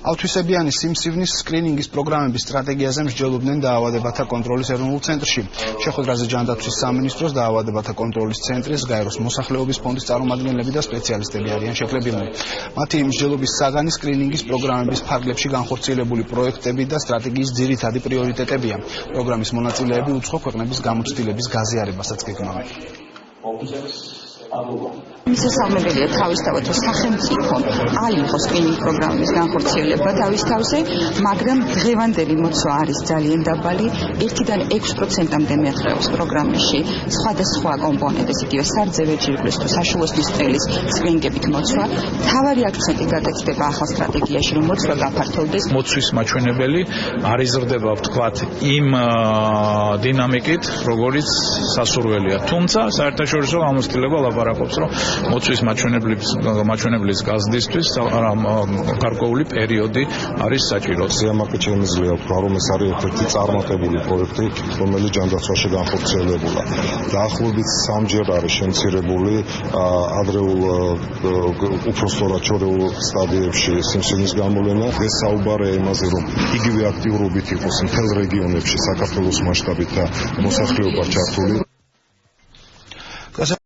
ავთვისებიანი სიმსივნის სკრინინგის პროგრამების სტრატეგიაზე მსჯელობდნენ დაავადებათა კონტროლის ეროვნულ ცენტრში. შეხვედრაზე ჯანდაცვის სამინისტროს დაავადებათა კონტროლის ცენტრის, გაეროს მოსახლეობის ფონდის წარმომადგენლები და სპეციალისტები არიან შეკრებილნი. მათი მსჯელობის საგანი სკრინინგის პროგრამების ფარგლებში განხორციელებული პროექტები და სტრატეგიის ძირითადი პრიორიტეტებია. პროგრამის მონაწილეები უცხო ქვეყნების გამოცდილების გაზიარებასაც გეგმავენ. მისასალმებელია თავისთავად სახელმწიფომ აიღოს სკრინინგ პროგრამის განხორციელება თავის თავზე, მაგრამ დღევანდელი მოცვა არის ძალიან დაბალი, 1-დან 6%-მდე მეხრეობს პროგრამაში სხვადასხვა კომპონენტის, იგივე სარძევე ჯირკვლის თუ საშუალოსნის წელის სკრინინგებით მოცვა. მთავარი აქცენტი გადაჭდება ახალ სტრატეგიაში, რომ მოცვა გაფართოვდეს. მოცვის მაჩვენებელი არ იზრდება, ვთქვათ, იმ დინამიკით, როგორიც სასურველია. თუმცა საერთაშორისო გამოცდილება ლაპარაკობს, რომ მოცვის მაჩვენებლის გაზრდისთვის გარკვეული პერიოდი არის საჭირო. სიამაყე შემიძლია ვთქვა, რომ ეს არის ერთ-ერთი წარმატებული პროექტი, რომელიც ჯანდაცვაში განხორციელებულა. დაახლოებით 3-ჯერ არის შემცირებული ადრეულ უფრო სწორად შორეულ სტადიებში სიმსივნის გამოვლენა. ეს საუბარია იმაზე, რომ იგივე აქტიურობით იყოს მთელ რეგიონებში საქართველოს მასშტაბით და მოსახლეობა ჩართული.